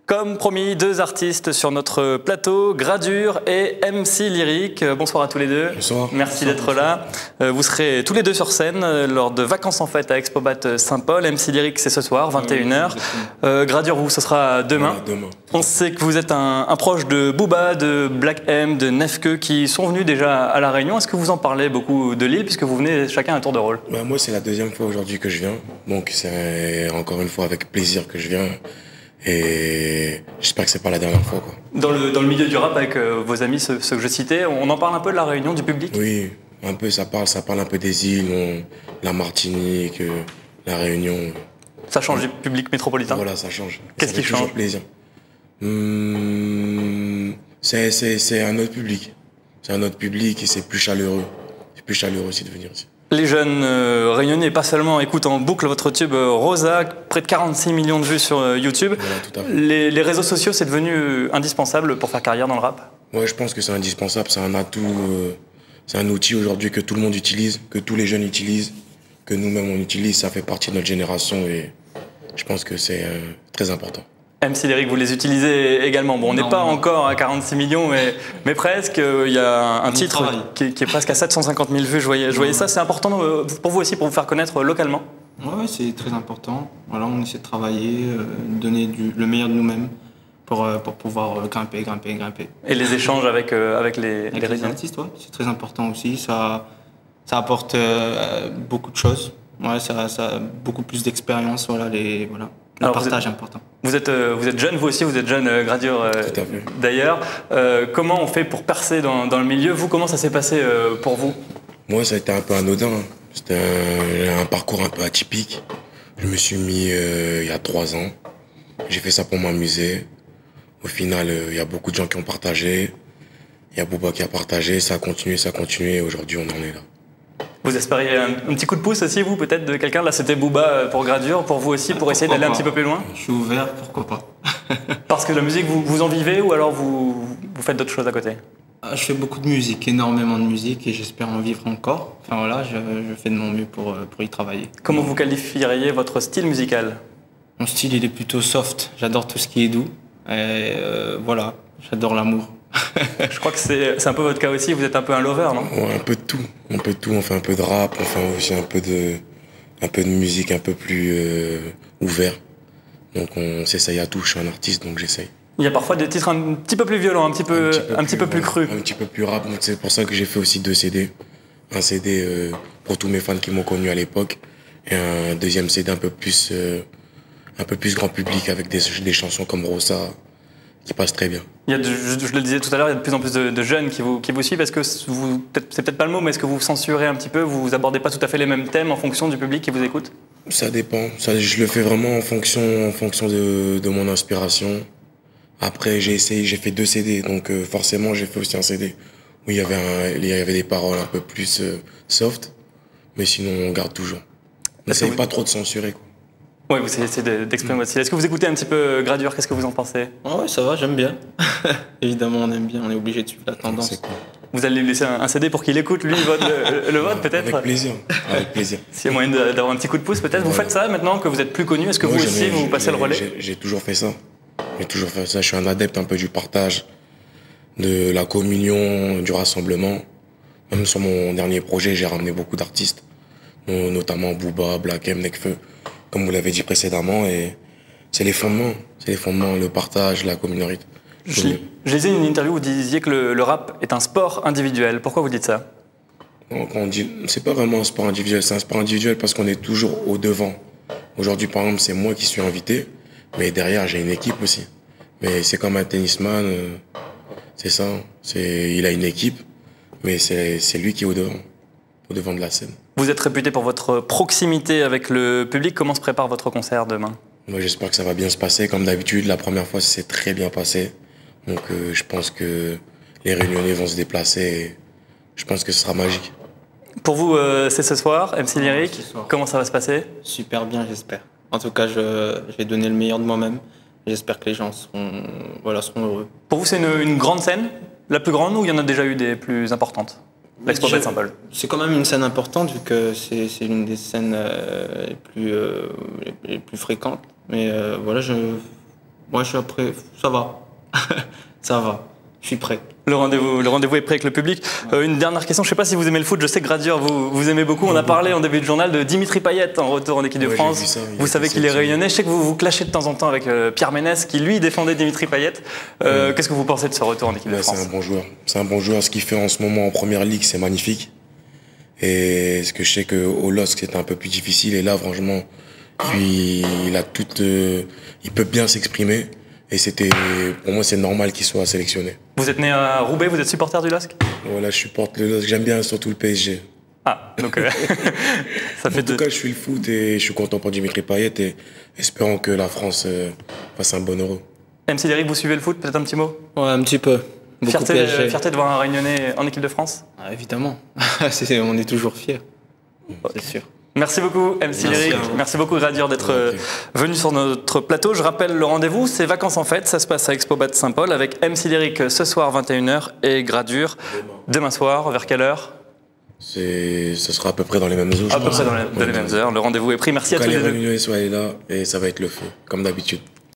Comme promis, deux artistes sur notre plateau, Gradure et MC Lyrique. Bonsoir à tous les deux. Bonsoir. Merci d'être là. Vous serez tous les deux sur scène lors de Vacances en Fête à Expobat Saint-Paul. MC Lyrique, c'est ce soir, 21h. Gradure, vous, ce sera demain. Voilà, demain. On sait que vous êtes un proche de Booba, de Black M, de Nefke, qui sont venus déjà à La Réunion. Est-ce que vous en parlez beaucoup de Lille, puisque vous venez chacun à un tour de rôle? Moi, c'est la deuxième fois aujourd'hui que je viens. Donc, c'est encore une fois avec plaisir que je viens. Et j'espère que c'est pas la dernière fois, quoi. Dans le milieu du rap, avec vos amis, ceux que je citais, on en parle un peu de La Réunion, du public? Oui, un peu, ça parle un peu des îles, la Martinique, la Réunion. Ça change du public métropolitain? Voilà, ça change. Qu'est-ce qui change? Ça fait toujours plaisir. C'est un autre public. C'est un autre public et c'est plus chaleureux. C'est plus chaleureux aussi de venir ici. Les jeunes réunionnais, pas seulement, écoutent en boucle votre tube Rosa, près de 46 millions de vues sur YouTube. Voilà, tout à fait. Les réseaux sociaux, c'est devenu indispensable pour faire carrière dans le rap? Ouais, je pense que c'est indispensable, c'est un atout, c'est un outil aujourd'hui que tout le monde utilise, que tous les jeunes utilisent, que nous-mêmes on utilise, ça fait partie de notre génération et je pense que c'est très important. MC Lyrique, vous les utilisez également. Bon, on n'est pas encore à 46 millions, mais presque. Il y a un titre qui est presque à 750 000 vues. Je voyais ça. C'est important pour vous aussi, pour vous faire connaître localement? Oui, c'est très important. Voilà, on essaie de travailler, donner le meilleur de nous-mêmes pour pouvoir grimper. Et les échanges avec les artistes, ouais, c'est très important aussi. Ça apporte beaucoup de choses. Ouais, ça a beaucoup plus d'expérience. Le partage est important. Vous êtes jeune, vous aussi, vous êtes jeune, Gradure d'ailleurs. Comment on fait pour percer dans le milieu? Vous, comment ça s'est passé pour vous? Moi, ça a été un peu anodin. C'était un parcours un peu atypique. Je me suis mis il y a 3 ans. J'ai fait ça pour m'amuser. Au final, il y a beaucoup de gens qui ont partagé. Il y a Booba qui a partagé. Ça a continué. Et aujourd'hui, on en est là. Vous espériez un petit coup de pouce aussi, vous, peut-être, de quelqu'un? Là, c'était Booba pour Gradure, pour vous aussi, pour essayer d'aller un petit peu plus loin? Je suis ouvert, pourquoi pas. Parce que la musique, vous en vivez ou alors vous faites d'autres choses à côté? Je fais beaucoup de musique, énormément de musique, et j'espère en vivre encore. Enfin voilà, je fais de mon mieux pour y travailler. Comment vous qualifieriez votre style musical? Mon style, il est plutôt soft. J'adore tout ce qui est doux. Et voilà, j'adore l'amour. Je crois que c'est un peu votre cas aussi, vous êtes un peu un lover, non? Ouais, un peu de tout. On fait un peu de rap, on fait aussi un peu de musique un peu plus ouvert. Donc on s'essaye à tout, je suis un artiste donc j'essaye. Il y a parfois des titres un petit peu plus violents, un petit peu plus crus. Un petit peu plus rap, donc c'est pour ça que j'ai fait aussi 2 CD. Un CD pour tous mes fans qui m'ont connu à l'époque et un deuxième CD un peu plus grand public avec des chansons comme Rosa qui passent très bien. Je le disais tout à l'heure, il y a de plus en plus de jeunes qui vous suivent. Est-ce que c'est peut-être pas le mot, mais est-ce que vous censurez un petit peu? Vous abordez pas tout à fait les mêmes thèmes en fonction du public qui vous écoute? Ça dépend. Je le fais vraiment en fonction de mon inspiration. Après, j'ai fait 2 CD, donc forcément j'ai fait aussi un CD où il y avait des paroles un peu plus soft, mais sinon on garde toujours. On n'essaye pas trop de censurer, quoi. Oui, vous essayez d'exprimer votre style. Est-ce que vous écoutez un petit peu Gradure? Qu'est-ce que vous en pensez? Ouais, ça va, j'aime bien. Évidemment, on aime bien, on est obligé de suivre la tendance. C'est cool. Vous allez lui laisser un CD pour qu'il écoute, lui, le vote, peut-être? Avec plaisir, avec plaisir. S'il y a moyen d'avoir un petit coup de pouce, peut-être. Vous faites ça maintenant que vous êtes plus connu? Est-ce que vous aussi, vous passez le relais? J'ai toujours fait ça. Je suis un adepte un peu du partage, de la communion, du rassemblement. Même sur mon dernier projet, j'ai ramené beaucoup d'artistes, notamment Booba, Black M, Nekfeu, comme vous l'avez dit précédemment. Et c'est les fondements, le partage, la communauté. Je lisais une interview où vous disiez que le rap est un sport individuel. Pourquoi vous dites ça? C'est pas vraiment un sport individuel, c'est un sport individuel parce qu'on est toujours au devant. Aujourd'hui, par exemple, c'est moi qui suis invité, mais derrière, j'ai une équipe aussi. Mais c'est comme un tennisman, c'est ça. Il a une équipe, mais c'est lui qui est au devant de la scène. Vous êtes réputé pour votre proximité avec le public. Comment se prépare votre concert demain? Moi, j'espère que ça va bien se passer. Comme d'habitude, la première fois, ça s'est très bien passé. Donc, je pense que les Réunionnais vont se déplacer et je pense que ce sera magique. Pour vous, c'est ce soir, MC Lyrique. Comment ça va se passer? Super bien, j'espère. En tout cas, je vais donner le meilleur de moi-même. J'espère que les gens seront heureux. Pour vous, c'est une grande scène? La plus grande ou il y en a déjà eu des plus importantes? L'Expobat Saint-Paul. C'est quand même une scène importante vu que c'est l'une des scènes les plus fréquentes. Mais voilà, Moi, je suis prêt. Ça va. Ça va. Je suis prêt. Le rendez-vous est prêt avec le public. Une dernière question, je ne sais pas si vous aimez le foot, je sais que Gradure, vous aimez beaucoup. On a parlé en début de journal de Dimitri Payet en retour en équipe de France. Ça, vous savez qu'il est réunionnais. Je sais que vous vous clashez de temps en temps avec Pierre Ménès, qui lui défendait Dimitri Payet. Qu'est-ce que vous pensez de ce retour en équipe de France? C'est un bon joueur. C'est un bon joueur. Ce qu'il fait en ce moment en première ligue, c'est magnifique. Et ce que je sais qu'au LOSC, c'était un peu plus difficile. Et là, franchement, puis il peut bien s'exprimer. Et pour moi, c'est normal qu'il soit sélectionné. Vous êtes né à Roubaix, vous êtes supporter du LOSC? Voilà, je supporte le LOSC. J'aime bien surtout le PSG. Ah, donc ça fait En tout cas, je suis le foot et je suis content pour Dimitri Payet et espérons que la France fasse un bon Euro. MC Derrick, vous suivez le foot, peut-être un petit mot? Ouais, un petit peu. Fierté de voir un Réunionnais en équipe de France? Ah, évidemment. On est toujours fiers. C'est sûr. Merci beaucoup MC Derrick, merci beaucoup Gradure d'être venu sur notre plateau. Je rappelle le rendez-vous, c'est Vacances en Fête, ça se passe à Expobat de Saint-Paul avec MC Derrick ce soir 21h et Gradure demain soir, vers quelle heure? Ce sera à peu près dans les mêmes heures. À peu près dans les mêmes heures, le rendez-vous est pris, merci à tous les deux. Les Réunionnais soient là et ça va être le feu, comme d'habitude.